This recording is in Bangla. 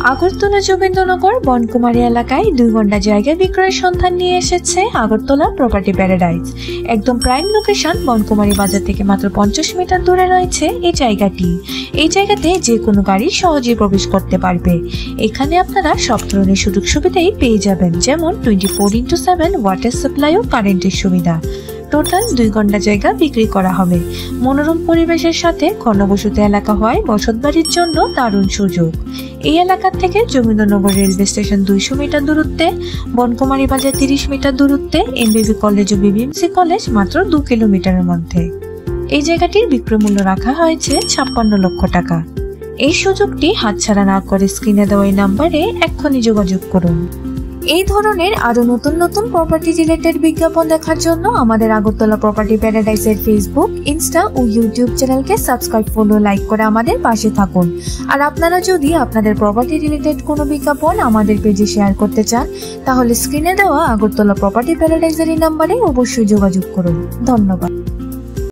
আগরতলা যোগেন্দ্রনগর বনকুমারী এলাকায় 2 ঘন্টা জায়গা বিক্রয়ের সন্ধান নিয়ে এসেছে আগরতলা প্রপার্টি প্যারাডাইস। একদম প্রাইম লোকেশন বনকুমারী বাজার থেকে মাত্র 50 মিটার দূরে রয়েছে এই জায়গাটি। এই জায়গাতে যে কোনো গাড়ি সহজেই প্রবেশ করতে পারবে। এখানে আপনারা সব ধরনের সুযোগ সুবিধাই পেয়ে যাবেন, যেমন 24x7 ওয়াটার সাপ্লাই ও কারেন্টের সুবিধা। টোটাল 2 ঘন্টা জায়গা বিক্রি করা হবে। মনোরম পরিবেশের সাথে ঘনবসতি এলাকা হয় বসতবাড়ির জন্য দারুণ সুযোগ। এই এলাকা থেকে যোগেন্দ্রনগর রেলওয়ে স্টেশন 200 মিটার দূরত্বে, বনকুমারী বাজার 30 মিটার দূরত্বে, এমবিবি কলেজ ও বিবিএমসি কলেজ মাত্র 2 কিলোমিটারের মধ্যে। এই জায়গাটির বিক্রয় মূল্য রাখা হয়েছে 56 লক্ষ টাকা। এই সুযোগটি হাতছাড়া না করে স্ক্রিনে দেওয়া এই নাম্বারে এক্ষুনি যোগাযোগ করুন। এই ধরনের আরো নতুন নতুন প্রপার্টি রিলেটেড বিজ্ঞাপন দেখার জন্য আমাদের আগরতলা প্রপার্টি প্যারাডাইসের ফেসবুক, ইনস্টা ও ইউটিউব চ্যানেলকে সাবস্ক্রাইব, ফলো, লাইক করে আমাদের পাশে থাকুন। আর আপনারা যদি আপনাদের প্রপার্টি রিলেটেড কোনো বিজ্ঞাপন আমাদের পেজে শেয়ার করতে চান, তাহলে স্ক্রিনে দেওয়া আগরতলা প্রপার্টি প্যারাডাইসের এই নাম্বারে অবশ্যই যোগাযোগ করুন। ধন্যবাদ।